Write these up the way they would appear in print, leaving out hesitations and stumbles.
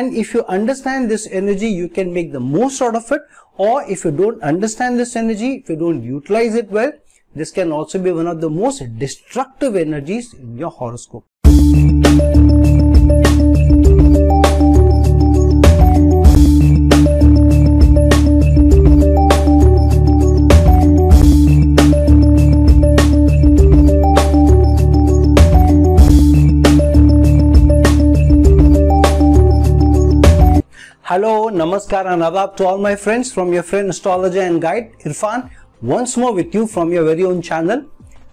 And if you understand this energy, you can make the most out of it. Or if you don't understand this energy, if you don't utilize it well, this can also be one of the most destructive energies in your horoscope. Hello, Namaskar and Adab to all my friends from your friend astrologer and guide Irfan, once more with you from your very own channel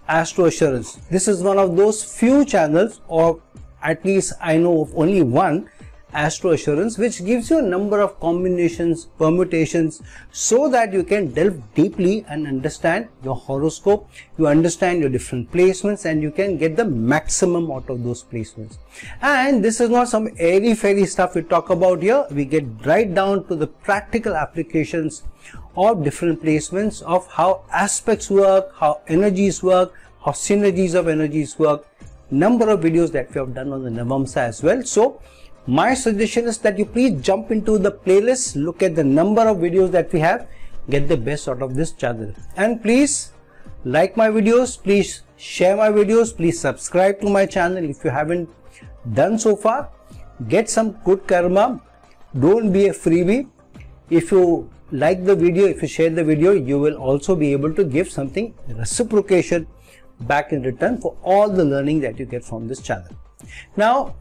Astro Assurance. This is one of those few channels, or at least I know of only one, Astro Assurance, which gives you a number of combinations, permutations, so that you can delve deeply and understand your horoscope, you understand your different placements, and you can get the maximum out of those placements. And this is not some airy fairy stuff we talk about here. We get right down to the practical applications of different placements, of how aspects work, how energies work, how synergies of energies work. Number of videos that we have done on the Navamsa as well. So my suggestion is that you please jump into the playlist, look at the number of videos that we have, get the best out of this channel. And please like my videos, please share my videos, please subscribe to my channel if you haven't done so far. Get some good karma, don't be a freebie. If you like the video, if you share the video, you will also be able to give something reciprocation back in return for all the learning that you get from this channel. Now,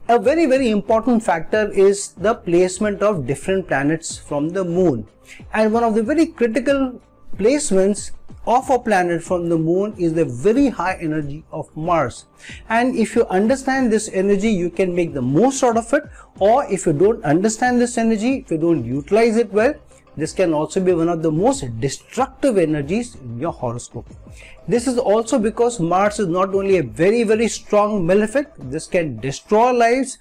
a very important factor is the placement of different planets from the moon, and one of the very critical placements of a planet from the moon is the very high energy of Mars. And if you understand this energy, you can make the most out of it. Or if you don't understand this energy, if you don't utilize it well, this can also be one of the most destructive energies in your horoscope. This is also because Mars is not only a very strong malefic, this can destroy lives,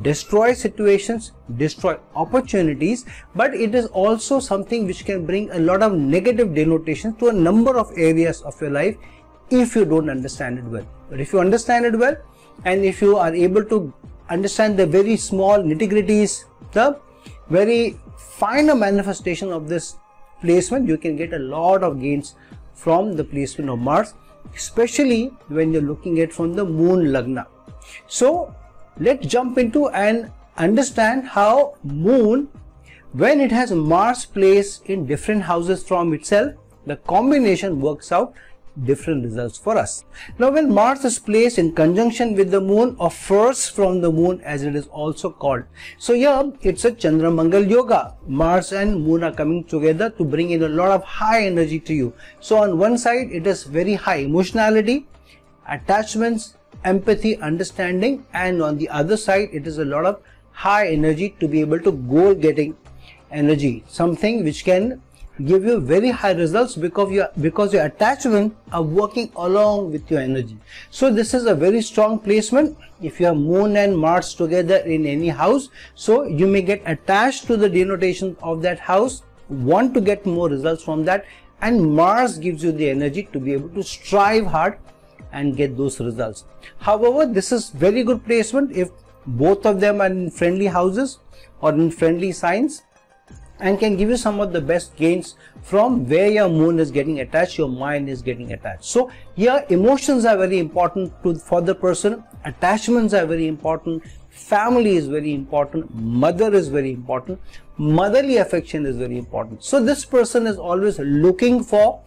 destroy situations, destroy opportunities, but it is also something which can bring a lot of negative denotations to a number of areas of your life if you don't understand it well. But if you understand it well, and if you are able to understand the very small nitty-gritties, the very finer manifestation of this placement, you can get a lot of gains from the placement of Mars, especially when you're looking at from the moon lagna. So let's jump into and understand how moon, when it has Mars placed in different houses from itself, the combination works out different results for us. Now, when Mars is placed in conjunction with the moon, or first from the moon as it is also called, so here it's a Chandramangal yoga. Mars and moon are coming together to bring in a lot of high energy to you. So on one side it is very high emotionality, attachments, empathy, understanding, and on the other side it is a lot of high energy to be able to goal getting energy, something which can give you very high results because your attachment are working along with your energy. So this is a very strong placement. If you have moon and Mars together in any house, so you may get attached to the denotation of that house, want to get more results from that, and Mars gives you the energy to be able to strive hard and get those results. However, this is very good placement if both of them are in friendly houses or in friendly signs, and can give you some of the best gains from where your moon is getting attached, your mind is getting attached. So here emotions are very important for the person, attachments are very important, family is very important, mother is very important, motherly affection is very important. So this person is always looking for,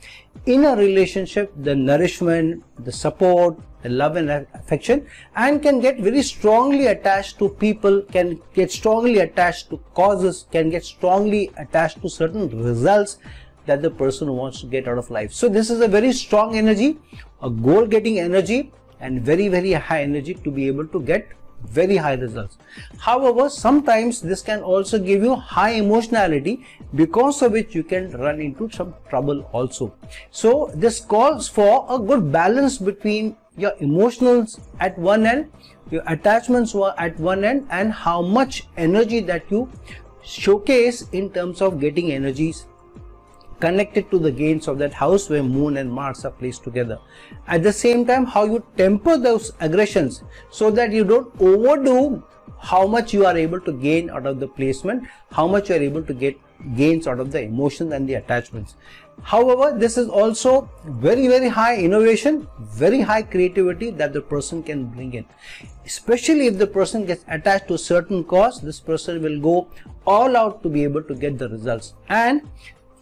in a relationship, the nourishment, the support, the love and affection, and can get very strongly attached to people, can get strongly attached to causes, can get strongly attached to certain results that the person wants to get out of life. So this is a very strong energy, a goal getting energy, and very high energy to be able to get very high results. However, sometimes this can also give you high emotionality, because of which you can run into some trouble also. So this calls for a good balance between your emotionals at one end, your attachments were at one end, and how much energy that you showcase in terms of getting energies connected to the gains of that house where moon and Mars are placed together. At the same time, how you temper those aggressions so that you don't overdo how much you are able to gain out of the placement, how much you are able to get gains out of the emotions and the attachments. However, this is also very high innovation, very high creativity that the person can bring in. Especially if the person gets attached to a certain cause, this person will go all out to be able to get the results. And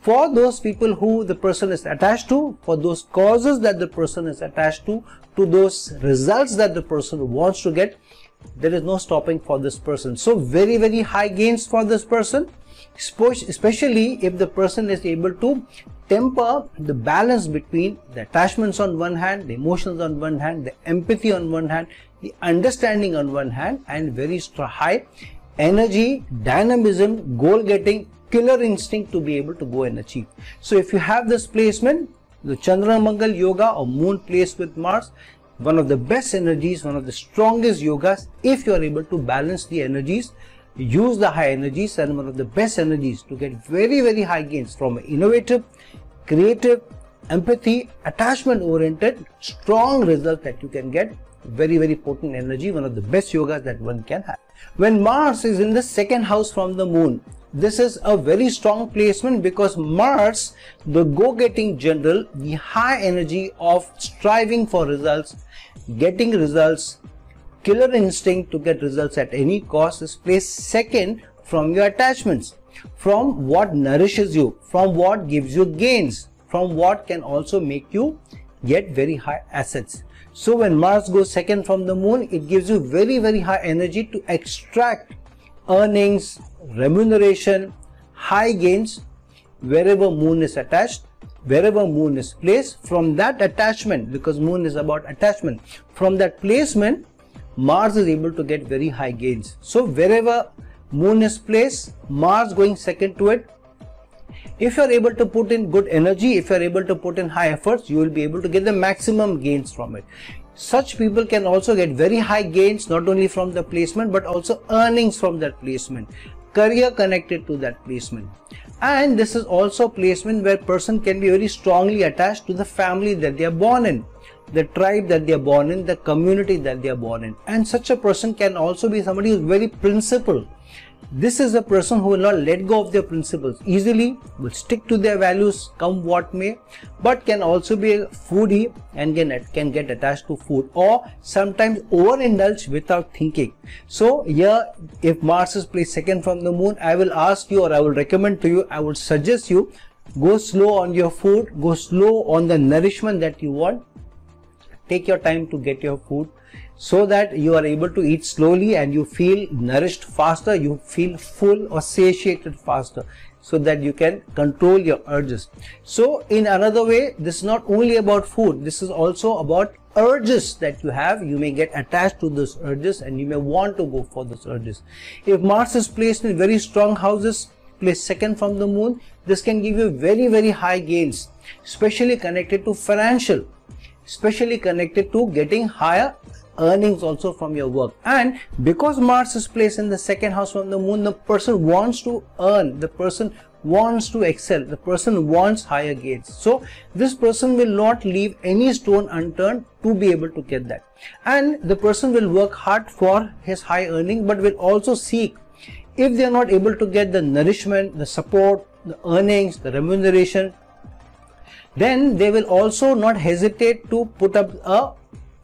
for those people who the person is attached to, for those causes that the person is attached to those results that the person wants to get, there is no stopping for this person. So very high gains for this person, especially if the person is able to temper the balance between the attachments on one hand, the emotions on one hand, the empathy on one hand, the understanding on one hand, and very high energy, dynamism, goal getting, killer instinct to be able to go and achieve. So if you have this placement, the Chandra Mangal yoga or moon placed with Mars, one of the best energies, one of the strongest yogas, if you are able to balance the energies, use the high energies, and one of the best energies to get very high gains from an innovative, creative, empathy, attachment oriented, strong result that you can get. Very potent energy, one of the best yogas that one can have. When Mars is in the second house from the moon, this is a very strong placement because Mars, the go-getting general, the high energy of striving for results, getting results, killer instinct to get results at any cost, is placed second from your attachments, from what nourishes you, from what gives you gains, from what can also make you get very high assets. So when Mars goes second from the moon, it gives you very high energy to extract earnings, remuneration, high gains wherever moon is attached, wherever moon is placed. From that attachment, because moon is about attachment, from that placement Mars is able to get very high gains. So wherever moon is placed, Mars going second to it, if you are able to put in good energy, if you are able to put in high efforts, you will be able to get the maximum gains from it. Such people can also get very high gains not only from the placement but also earnings from that placement, career connected to that placement. And this is also placement where person can be very strongly attached to the family that they are born in, the tribe that they are born in, the community that they are born in. And such a person can also be somebody who is very principled. This is a person who will not let go of their principles easily, will stick to their values come what may, but can also be a foodie and can get attached to food, or sometimes overindulge without thinking. So here, if Mars is placed second from the moon, I will ask you, or I will recommend to you, I would suggest you, go slow on your food, go slow on the nourishment that you want. Take your time to get your food, so that you are able to eat slowly and you feel nourished faster, you feel full or satiated faster, so that you can control your urges. So in another way, this is not only about food, this is also about urges that you have. You may get attached to those urges and you may want to go for those urges. If Mars is placed in very strong houses, placed second from the moon, this can give you very high gains, especially connected to financial, especially connected to getting higher earnings also from your work. And because Mars is placed in the second house from the moon, the person wants to earn, the person wants to excel, the person wants higher gains. So this person will not leave any stone unturned to be able to get that. And the person will work hard for his high earning, but will also seek, if they are not able to get the nourishment, the support, the earnings, the remuneration, then they will also not hesitate to put up a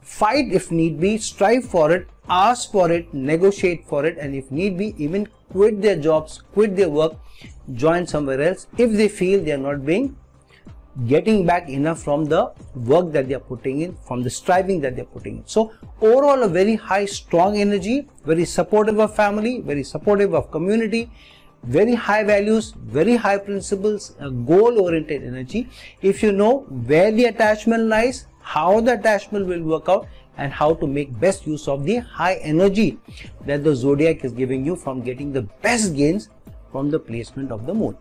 fight if need be, strive for it, ask for it, negotiate for it, and if need be, even quit their jobs, quit their work, join somewhere else if they feel they are not getting back enough from the work that they are putting in, from the striving that they are putting in. So overall, a very high strong energy, very supportive of family, very supportive of community, very high values, very high principles, a goal oriented energy. If you know where the attachment lies, how the attachment will work out, and how to make best use of the high energy that the zodiac is giving you from getting the best gains from the placement of the moon.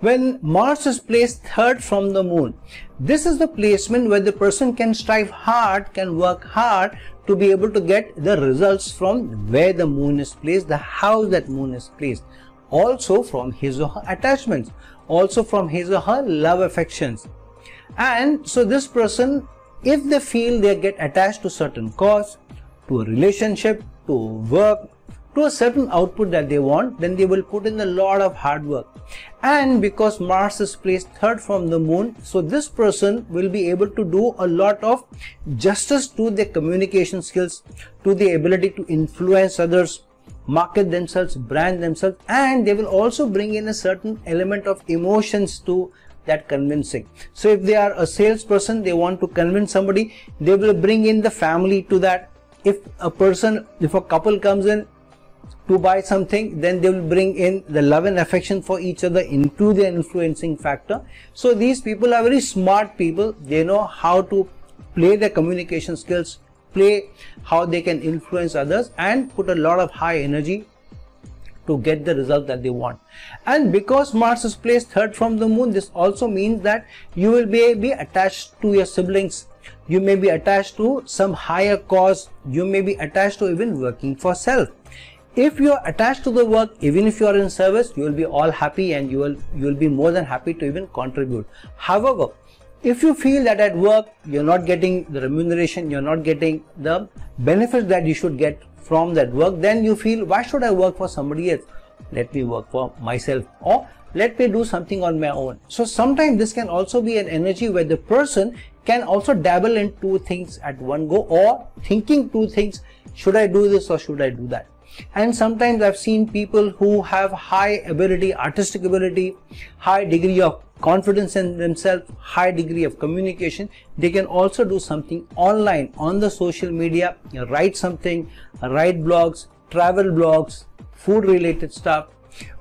When Mars is placed third from the moon, this is the placement where the person can strive hard, can work hard to be able to get the results from where the moon is placed, the house that moon is placed, also from his or her attachments, also from his or her love affections. And so this person, if they feel they get attached to certain cause, to a relationship, to work, to a certain output that they want, then they will put in a lot of hard work. And because Mars is placed third from the moon, so this person will be able to do a lot of justice to their communication skills, to the ability to influence others, market themselves, brand themselves, and they will also bring in a certain element of emotions to that convincing. So if they are a salesperson, they want to convince somebody, they will bring in the family to that. If a couple comes in to buy something, then they will bring in the love and affection for each other into the influencing factor. So these people are very smart people. They know how to play their communication skills, play how they can influence others, and put a lot of high energy to get the result that they want. And because Mars is placed third from the moon, this also means that you will be attached to your siblings. You may be attached to some higher cause. You may be attached to even working for self. If you are attached to the work, even if you are in service, you will be all happy and you will be more than happy to even contribute. However, if you feel that at work you're not getting the remuneration, you're not getting the benefits that you should get from that work, then you feel, why should I work for somebody else? Let me work for myself, or let me do something on my own. So sometimes this can also be an energy where the person can also dabble in two things at one go, or thinking two things, should I do this or should I do that? And sometimes I've seen people who have high ability, artistic ability, high degree of confidence in themselves, high degree of communication. They can also do something online on the social media, write something, write blogs, travel blogs, food related stuff,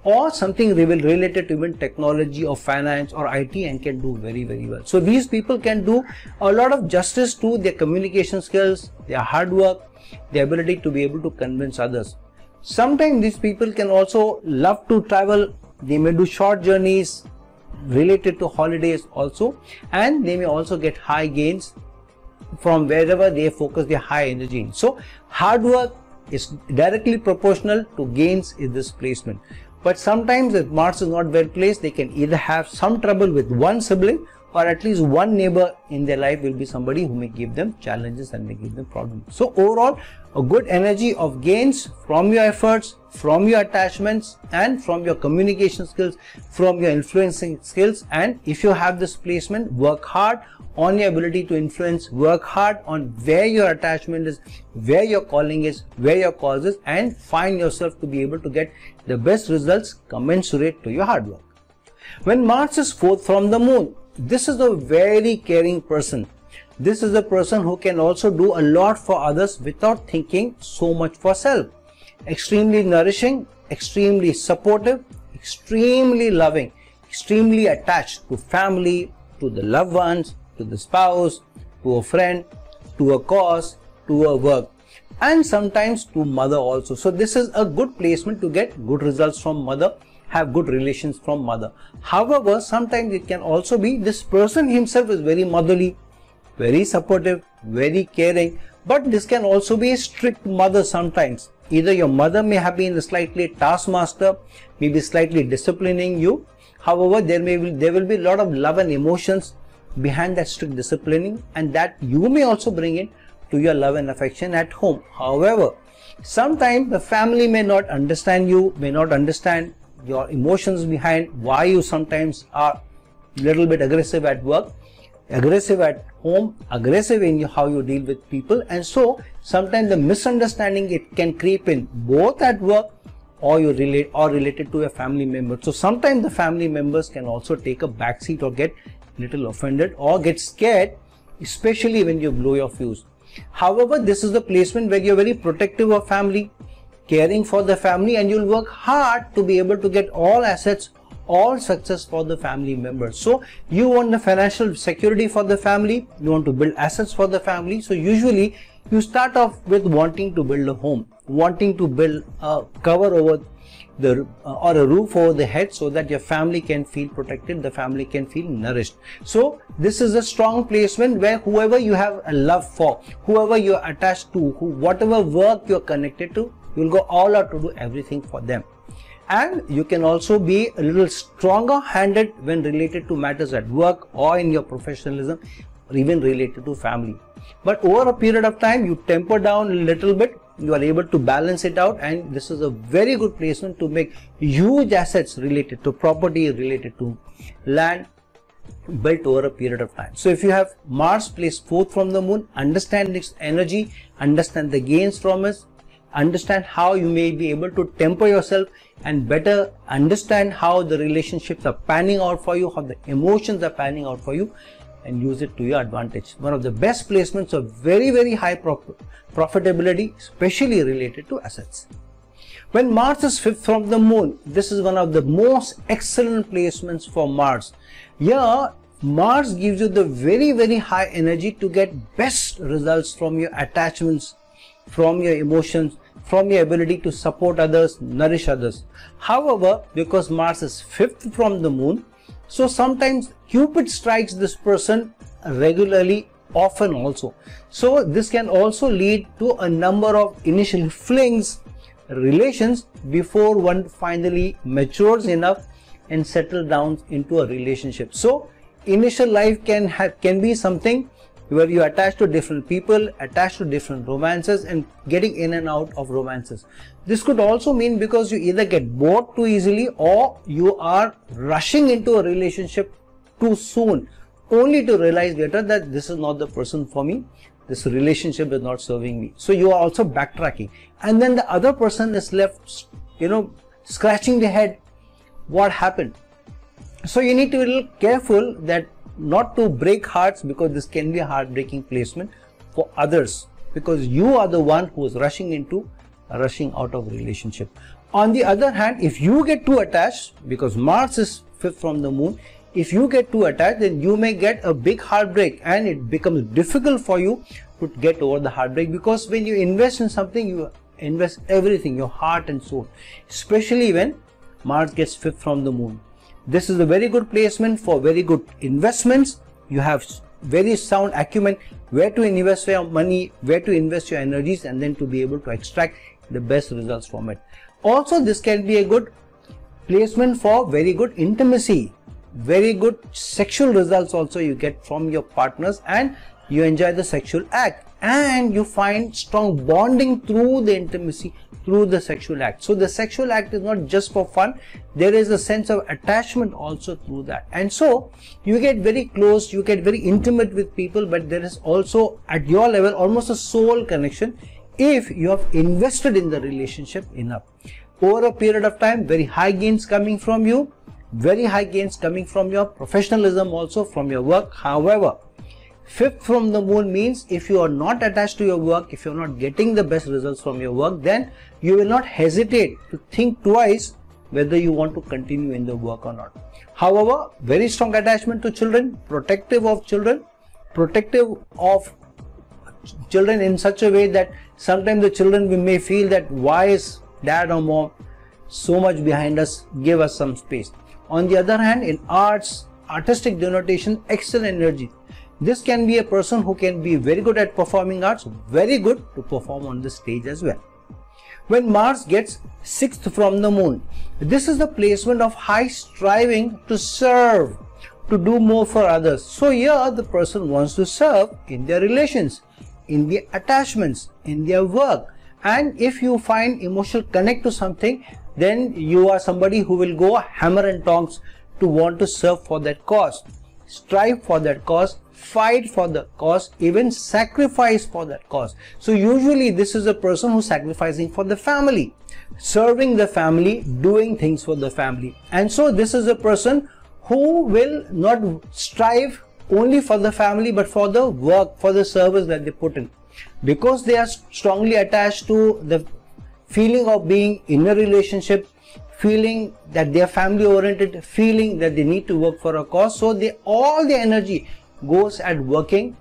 or something related to even technology or finance or IT, and can do very, very well. So these people can do a lot of justice to their communication skills, their hard work, the ability to be able to convince others. Sometimes these people can also love to travel. They may do short journeys related to holidays also, and they may also get high gains from wherever they focus their high energy in. So hard work is directly proportional to gains in this placement. But sometimes if Mars is not well placed, they can either have some trouble with one sibling, or at least one neighbor in their life will be somebody who may give them challenges and may give them problems. So overall, a good energy of gains from your efforts, from your attachments, and from your communication skills, from your influencing skills. And if you have this placement, work hard on your ability to influence, work hard on where your attachment is, where your calling is, where your cause is, and find yourself to be able to get the best results commensurate to your hard work. When Mars is fourth from the moon, this is a very caring person. This is a person who can also do a lot for others without thinking so much for self. Extremely nourishing, extremely supportive, extremely loving, extremely attached to family, to the loved ones, to the spouse, to a friend, to a cause, to a work, and sometimes to mother also. So this is a good placement to get good results from mother, have good relations from mother. However, sometimes it can also be this person himself is very motherly, very supportive, very caring, but this can also be a strict mother sometimes. Either your mother may have been a slightly taskmaster, maybe slightly disciplining you. However, there will be a lot of love and emotions behind that strict disciplining, and that you may also bring in to your love and affection at home. However, sometimes the family may not understand you, may not understand your emotions behind why you sometimes are a little bit aggressive at work, aggressive at home, aggressive in how you deal with people. And so sometimes the misunderstanding, it can creep in both at work or related to a family member. So sometimes the family members can also take a backseat or get little offended or get scared, especially when you blow your fuse. However, this is the placement where you're very protective of family, caring for the family, and you'll work hard to be able to get all assets, all success for the family members. So you want the financial security for the family, you want to build assets for the family. So usually you start off with wanting to build a home, wanting to build a cover over the or a roof over the head, so that your family can feel protected, the family can feel nourished. So this is a strong placement where whoever you have a love for, whoever you're attached to, whatever work you're connected to, you'll go all out to do everything for them. And you can also be a little stronger handed when related to matters at work or in your professionalism, or even related to family. But over a period of time, you temper down a little bit, you are able to balance it out, and this is a very good placement to make huge assets related to property, related to land, built over a period of time. So if you have Mars placed 4th from the moon, understand its energy, understand the gains from it, understand how you may be able to temper yourself and better understand how the relationships are panning out for you, how the emotions are panning out for you, and use it to your advantage. One of the best placements of very high profitability, especially related to assets. When Mars is 5th from the moon, this is one of the most excellent placements for Mars. Here, Mars gives you the very high energy to get best results from your attachments, from your emotions, from your ability to support others, nourish others. However, because Mars is 5th from the moon, so sometimes Cupid strikes this person regularly, often also. So this can also lead to a number of initial flings, relations, before one finally matures enough and settle down into a relationship. So initial life can be something where you attach to different people, attach to different romances, and getting in and out of romances. This could also mean because you either get bored too easily, or you are rushing into a relationship too soon, only to realize later that this is not the person for me, this relationship is not serving me. So you are also backtracking, and then the other person is left, scratching their head, what happened? So you need to be a little careful that not to break hearts, because this can be a heartbreaking placement for others, because you are the one who is rushing out of relationship. On the other hand, if you get too attached, because Mars is 5th from the moon, if you get too attached, then you may get a big heartbreak, and it becomes difficult for you to get over the heartbreak, because when you invest in something, you invest everything, your heart and soul, especially when Mars gets 5th from the moon. This is a very good placement for very good investments. You have very sound acumen where to invest your money, where to invest your energies, and then to be able to extract the best results from it. Also, this can be a good placement for very good intimacy, very good sexual results also you get from your partners, and you enjoy the sexual act, and you find strong bonding through the intimacy, through the sexual act. So the sexual act is not just for fun, there is a sense of attachment also through that, and so you get very close, you get very intimate with people, but there is also at your level almost a soul connection if you have invested in the relationship enough. Over a period of time, very high gains coming from you, very high gains coming from your professionalism, also from your work. However, 5th from the moon means if you are not attached to your work, if you are not getting the best results from your work, then you will not hesitate to think twice whether you want to continue in the work or not. However, very strong attachment to children, protective of children in such a way that sometimes the children may feel that why is dad or mom so much behind us, give us some space. On the other hand, in arts, artistic denotation, excellent energy. This can be a person who can be very good at performing arts, very good to perform on the stage as well. When Mars gets 6th from the moon, this is the placement of high striving to serve, to do more for others. So here the person wants to serve in their relations, in their attachments, in their work. And if you find emotional connect to something, then you are somebody who will go hammer and tongs to want to serve for that cause, strive for that cause, fight for the cause, even sacrifice for that cause. So usually this is a person who's sacrificing for the family, serving the family, doing things for the family. And so this is a person who will not strive only for the family, but for the work, for the service that they put in, because they are strongly attached to the feeling of being in a relationship, feeling that they are family oriented, feeling that they need to work for a cause. So all their energy goes at working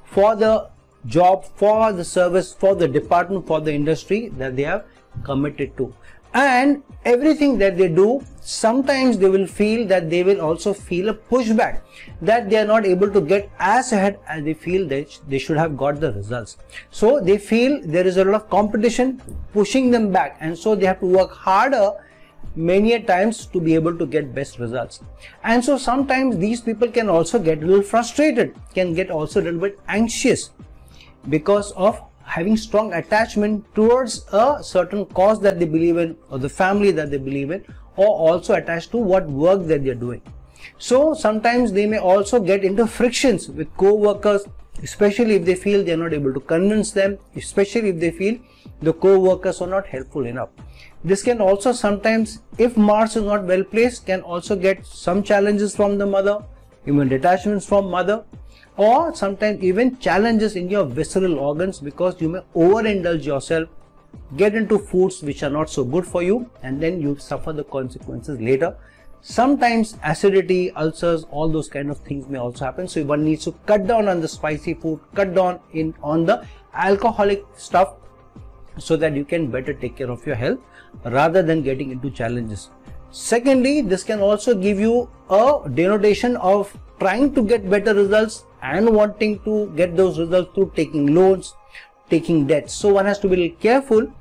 for the job, for the service, for the department, for the industry that they have committed to. And everything that they do, sometimes they will feel that they will also feel a pushback, that they are not able to get as ahead as they feel that they should have got the results. So they feel there is a lot of competition pushing them back, and so they have to work harder many a times to be able to get best results. And so sometimes these people can also get a little frustrated, can get also a little bit anxious because of having strong attachment towards a certain cause that they believe in, or the family that they believe in, or also attached to what work that they're doing. So sometimes they may also get into frictions with co-workers, especially if they feel they're not able to convince them, especially if they feel the co-workers are not helpful enough. This can also sometimes, if Mars is not well placed, can also get some challenges from the mother, even detachments from mother, or sometimes even challenges in your visceral organs, because you may overindulge yourself, get into foods which are not so good for you, and then you suffer the consequences later. Sometimes acidity, ulcers, all those kind of things may also happen. So one needs to cut down on the spicy food, cut down on the alcoholic stuff, so that you can better take care of your health rather than getting into challenges. Secondly, this can also give you a denotation of trying to get better results and wanting to get those results through taking loans, taking debts. So one has to be a little careful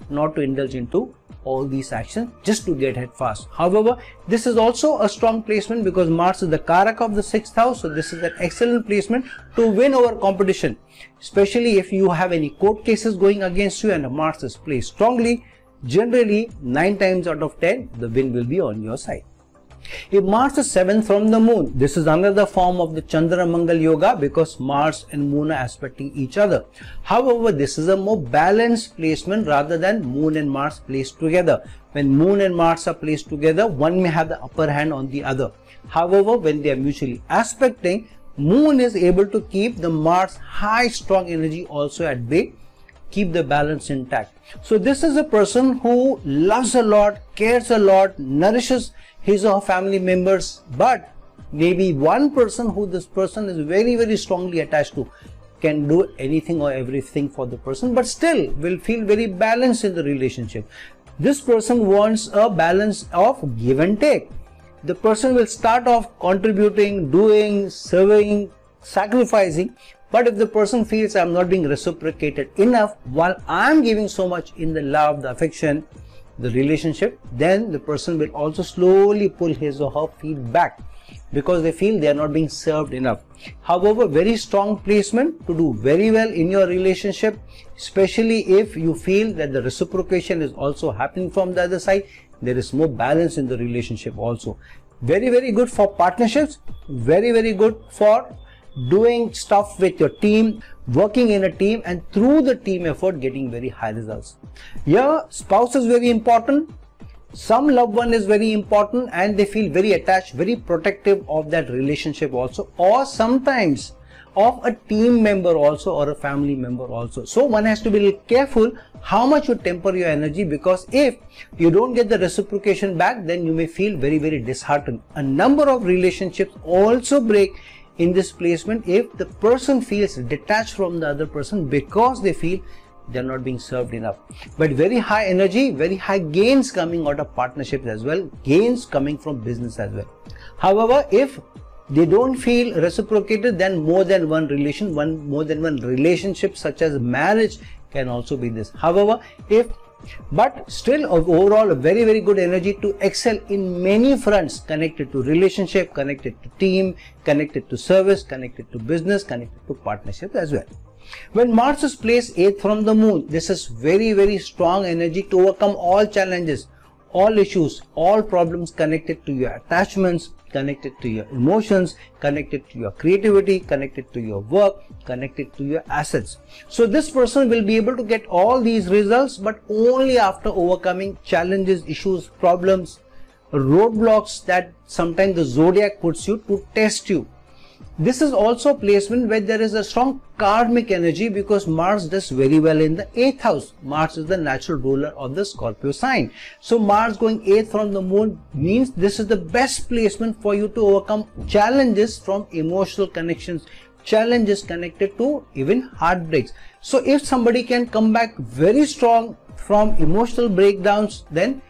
not to indulge into all these actions just to get ahead fast. However, this is also a strong placement because Mars is the Karak of the 6th house. So this is an excellent placement to win over competition, especially if you have any court cases going against you and Mars is placed strongly. Generally, 9 times out of 10, the win will be on your side. If Mars is 7th from the Moon, this is another form of the Chandra Mangal Yoga because Mars and Moon are aspecting each other. However, this is a more balanced placement rather than Moon and Mars placed together. When Moon and Mars are placed together, one may have the upper hand on the other. However, when they are mutually aspecting, Moon is able to keep the Mars high strong energy also at bay, keep the balance intact. So this is a person who loves a lot, cares a lot, nourishes his or her family members, but maybe one person who this person is very, very strongly attached to can do anything or everything for the person, but still will feel very balanced in the relationship. This person wants a balance of give and take. The person will start off contributing, doing, serving, sacrificing, but if the person feels I'm not being reciprocated enough while I'm giving so much in the love, the affection, the relationship, then the person will also slowly pull his or her feet back because they feel they are not being served enough. However, very strong placement to do very well in your relationship, especially if you feel that the reciprocation is also happening from the other side. There is more balance in the relationship also. Very, very good for partnerships, very, very good for doing stuff with your team, working in a team, and through the team effort getting very high results. Your spouse is very important, some loved one is very important, and they feel very attached, very protective of that relationship also, or sometimes of a team member also or a family member also. So one has to be a little careful how much you temper your energy, because if you don't get the reciprocation back, then you may feel very, very disheartened. A number of relationships also break in this placement if the person feels detached from the other person because they feel they're not being served enough. But very high energy, very high gains coming out of partnerships as well, gains coming from business as well. However, if they don't feel reciprocated, then more than one relationship such as marriage can also be this. However, but still overall a very, very good energy to excel in many fronts, connected to relationship, connected to team, connected to service, connected to business, connected to partnership as well. When Mars is placed 8th from the Moon, this is very, very strong energy to overcome all challenges, all issues, all problems connected to your attachments, connected to your emotions, connected to your creativity, connected to your work, connected to your assets. So this person will be able to get all these results, but only after overcoming challenges, issues, problems, roadblocks that sometimes the zodiac puts you to test you. This is also a placement where there is a strong karmic energy because Mars does very well in the 8th house. Mars is the natural ruler of the Scorpio sign. So Mars going 8th from the Moon means this is the best placement for you to overcome challenges from emotional connections, challenges connected to even heartbreaks. So if somebody can come back very strong from emotional breakdowns, then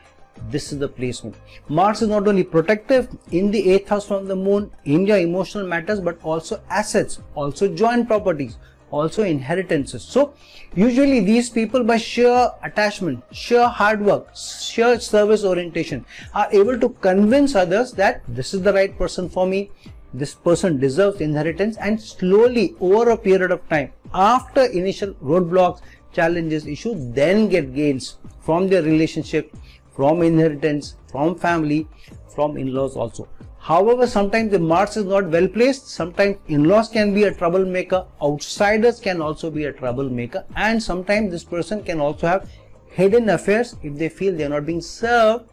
this is the placement. Mars is not only protective in the 8th house from the Moon in your emotional matters, but also assets, also joint properties, also inheritances. So usually these people, by sheer attachment, sheer hard work, sheer service orientation, are able to convince others that this is the right person for me, this person deserves inheritance, and slowly over a period of time, after initial roadblocks, challenges, issues, then get gains from their relationship, from inheritance, from family, from in-laws also. However, sometimes the Mars is not well placed. Sometimes in-laws can be a troublemaker, outsiders can also be a troublemaker, and sometimes this person can also have hidden affairs if they feel they are not being served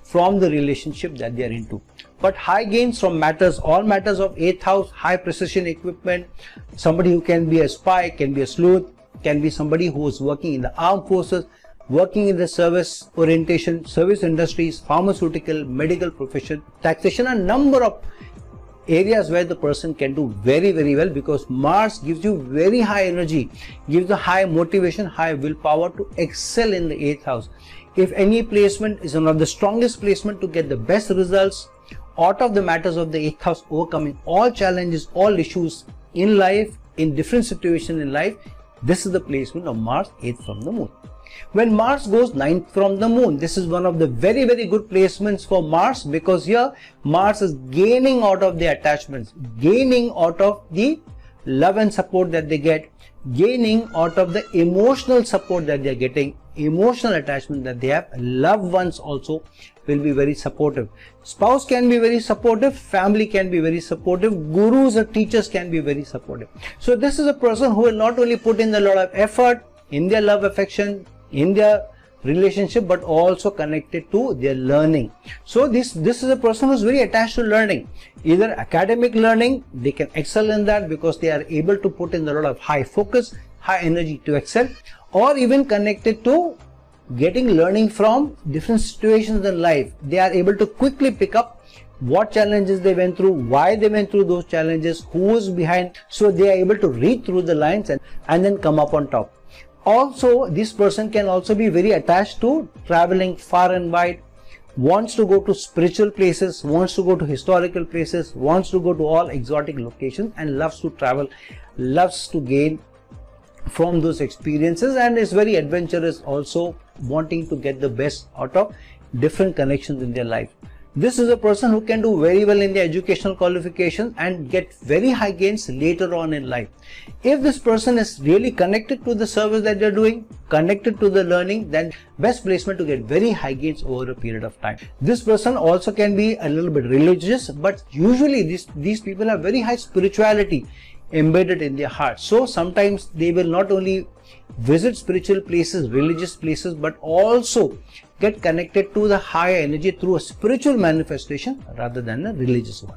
from the relationship that they are into. But high gains from matters, all matters of 8th house, high precision equipment, somebody who can be a spy, can be a sleuth, can be somebody who is working in the armed forces, working in the service orientation, service industries, pharmaceutical, medical profession, taxation, a number of areas where the person can do very, very well, because Mars gives you very high energy, gives a high motivation, high willpower to excel in the 8th house. If any placement is one of the strongest placement to get the best results out of the matters of the 8th house, overcoming all challenges, all issues in life, in different situations in life, this is the placement of Mars 8th from the moon. When Mars goes 9th from the moon, this is one of the very, very good placements for Mars, because here Mars is gaining out of the attachments, gaining out of the love and support that they get, gaining out of the emotional support that they are getting, emotional attachment that they have. Loved ones also will be very supportive. Spouse can be very supportive, family can be very supportive, gurus or teachers can be very supportive. So this is a person who will not only put in a lot of effort in their love, affection, in their relationship, but also connected to their learning. So this is a person who is very attached to learning, either academic learning, they can excel in that because they are able to put in a lot of high focus, high energy to excel, or even connected to getting learning from different situations in life. They are able to quickly pick up what challenges they went through, why they went through those challenges, who is behind. So they are able to read through the lines and then come up on top. Also, this person can also be very attached to traveling far and wide, wants to go to spiritual places, wants to go to historical places, wants to go to all exotic locations, and loves to travel, loves to gain from those experiences, and is very adventurous, also wanting to get the best out of different connections in their life. This is a person who can do very well in the educational qualifications and get very high gains later on in life. If this person is really connected to the service that they're doing, connected to the learning, then best placement to get very high gains over a period of time. This person also can be a little bit religious, but usually these people have very high spirituality embedded in their heart. So sometimes they will not only visit spiritual places, religious places, but also get connected to the higher energy through a spiritual manifestation rather than a religious one.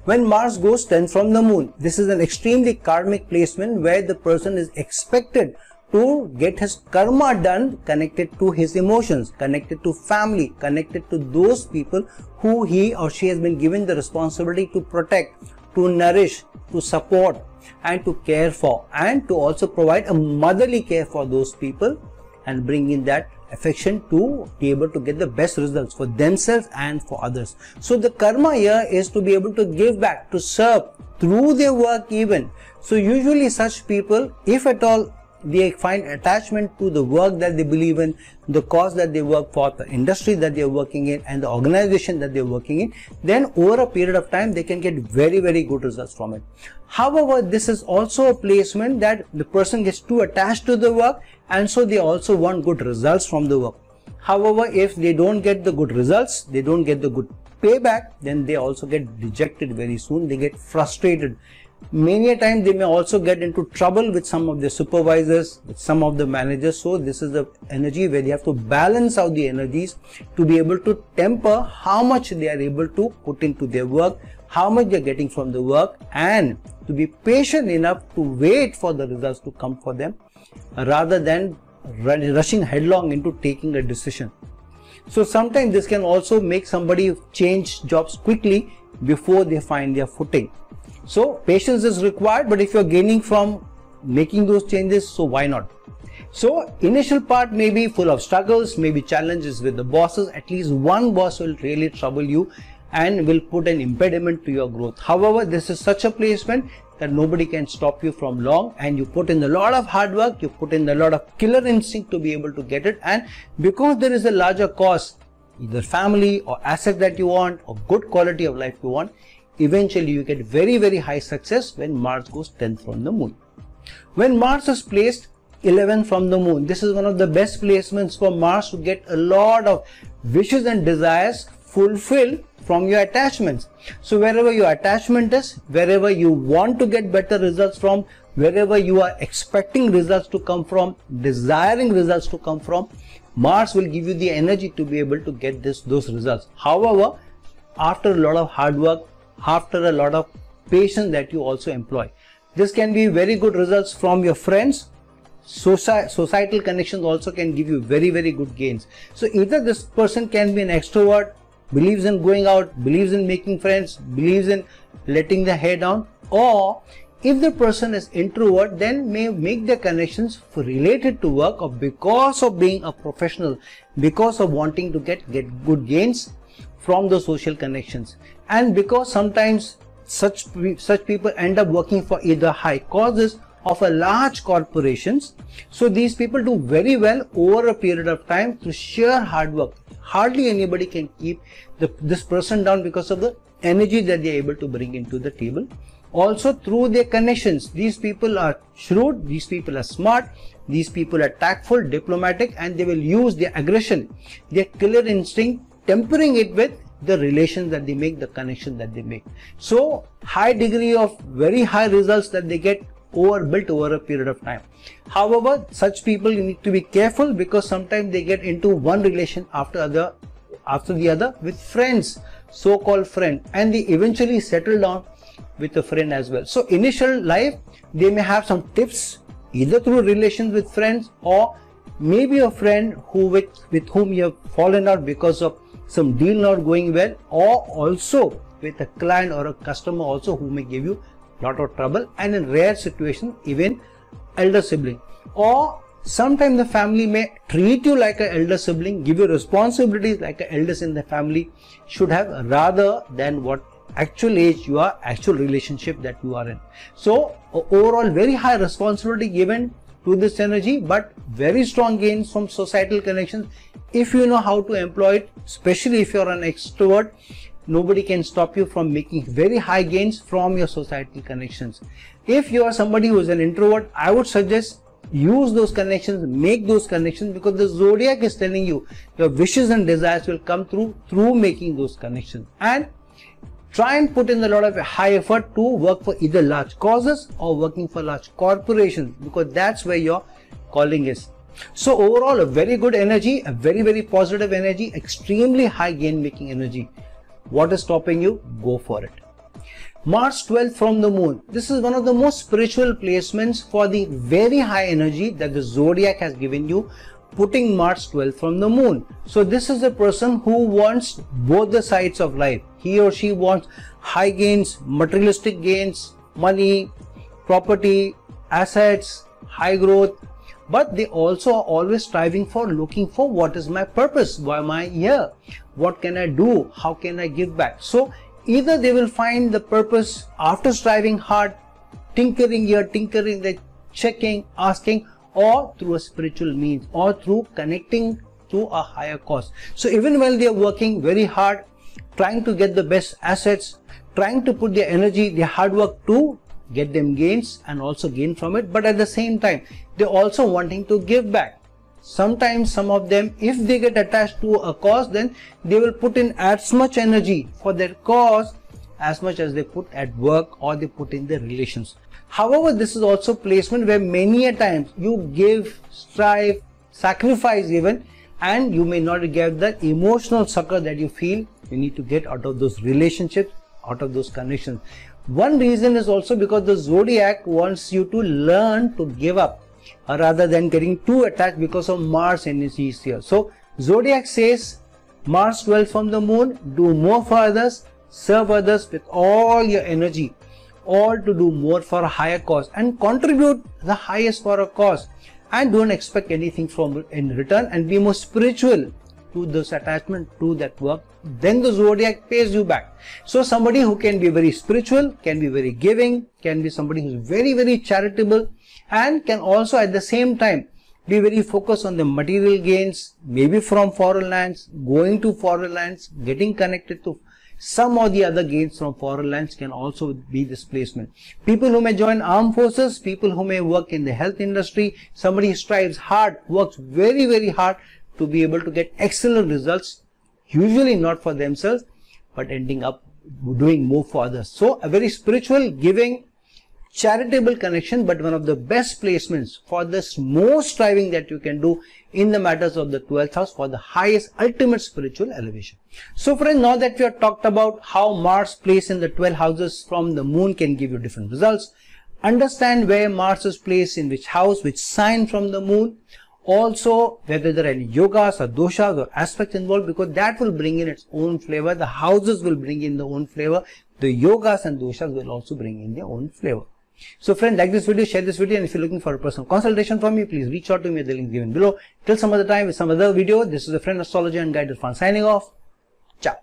When Mars goes 10th from the moon, this is an extremely karmic placement where the person is expected to get his karma done, connected to his emotions, connected to family, connected to those people who he or she has been given the responsibility to protect, to nourish, to support, and to care for, and to also provide a motherly care for those people and bring in that affection to be able to get the best results for themselves and for others. So the karma here is to be able to give back, to serve through their work even. So usually such people, if at all they find attachment to the work that they believe in, the cause that they work for, the industry that they are working in, and the organization that they are working in, then over a period of time they can get very, very good results from it. However, this is also a placement that the person gets too attached to the work, and so they also want good results from the work. However, if they don't get the good results, they don't get the good payback, then they also get dejected very soon, they get frustrated. Many a time they may also get into trouble with some of the supervisors, with some of the managers. So this is the energy where they have to balance out the energies to be able to temper how much they are able to put into their work, how much they are getting from the work, and to be patient enough to wait for the results to come for them rather than rushing headlong into taking a decision. So sometimes this can also make somebody change jobs quickly before they find their footing. So patience is required, but if you're gaining from making those changes, so why not? So initial part may be full of struggles, maybe challenges with the bosses. At least one boss will really trouble you and will put an impediment to your growth. However, this is such a placement that nobody can stop you from long, and you put in a lot of hard work, you put in a lot of killer instinct to be able to get it. And because there is a larger cause, either family or asset that you want or good quality of life you want, eventually you get very, very high success when Mars goes 10th from the moon. When Mars is placed 11th from the moon, this is one of the best placements for Mars to get a lot of wishes and desires fulfilled from your attachments. So wherever your attachment is, wherever you want to get better results from, wherever you are expecting results to come from, desiring results to come from, Mars will give you the energy to be able to get those results. However, after a lot of hard work, after a lot of patience that you also employ. This can be very good results from your friends. Societal connections also can give you very, very good gains. So either this person can be an extrovert, believes in going out, believes in making friends, believes in letting the hair down, or if the person is introvert, then may make their connections related to work, or because of being a professional, because of wanting to get good gains from the social connections. And because sometimes such people end up working for either high causes of a large corporations, so these people do very well over a period of time through sheer hard work. Hardly anybody can keep this person down because of the energy that they are able to bring into the table. Also through their connections, these people are shrewd, these people are smart, these people are tactful, diplomatic, and they will use their aggression, their killer instinct, tempering it with the relations that they make, the connection that they make. So high degree of very high results that they get built over a period of time. However, such people need to be careful, because sometimes they get into one relation after the other with friends, so-called friend, and they eventually settle down with a friend as well. So initial life, they may have some tips either through relations with friends, or maybe a friend with whom you have fallen out because of some deal not going well, or also with a client or a customer also who may give you lot of trouble, and in rare situation even elder sibling. Or sometimes the family may treat you like an elder sibling, give you responsibilities like an eldest in the family should have, rather than what actual age you are, actual relationship that you are in. So overall very high responsibility given to this energy, but very strong gains from societal connections if you know how to employ it. Especially if you're an extrovert, nobody can stop you from making very high gains from your societal connections. If you are somebody who is an introvert, I would suggest use those connections, make those connections, because the zodiac is telling you your wishes and desires will come through making those connections. And try and put in a lot of high effort to work for either large causes or working for large corporations, because that's where your calling is. So overall, a very good energy, a very, very positive energy, extremely high gain making energy. What is stopping you? Go for it. Mars 12th from the moon. This is one of the most spiritual placements for the very high energy that the zodiac has given you, putting Mars 12th from the moon. So this is a person who wants both the sides of life. He or she wants high gains, materialistic gains, money, property, assets, high growth, but they also are always striving for, looking for, what is my purpose? Why am I here? What can I do? How can I give back? So either they will find the purpose after striving hard, tinkering here, tinkering there, checking, asking, or through a spiritual means, or through connecting to a higher cause. So even while they are working very hard, trying to get the best assets, trying to put their energy, their hard work to get them gains and also gain from it, but at the same time they're also wanting to give back. Sometimes some of them, if they get attached to a cause, then they will put in as much energy for their cause as much as they put at work or they put in their relations. However, this is also placement where many a times you give, strive, sacrifice even, and you may not get the emotional succor that you feel you need to get out of those relationships, out of those connections. One reason is also because the zodiac wants you to learn to give up rather than getting too attached because of Mars energy is here. So zodiac says Mars 12 from the moon, do more for others, serve others with all your energy, all to do more for a higher cause and contribute the highest for a cause, and don't expect anything from in return, and be more spiritual to this attachment, to that work, then the zodiac pays you back. So somebody who can be very spiritual, can be very giving, can be somebody who is very, very charitable, and can also at the same time be very focused on the material gains, maybe from foreign lands, going to foreign lands, getting connected to some or the other gains from foreign lands can also be this placement. People who may join armed forces, people who may work in the health industry, somebody who strives hard, works very, very hard to be able to get excellent results, usually not for themselves, but ending up doing more for others. So a very spiritual, giving, charitable connection, but one of the best placements for this more striving that you can do in the matters of the 12th house for the highest ultimate spiritual elevation. So friends, now that we have talked about how Mars placed in the 12 houses from the moon can give you different results, understand where Mars is placed in which house, which sign from the moon, also whether there are any yogas or doshas or aspects involved, because that will bring in its own flavor. The houses will bring in their own flavor. The yogas and doshas will also bring in their own flavor. So friends, like this video, share this video, and if you're looking for a personal consultation from me, please reach out to me at the link given below. Till some other time with some other video, this is a friend astrologer and guide Irfan signing off. Ciao.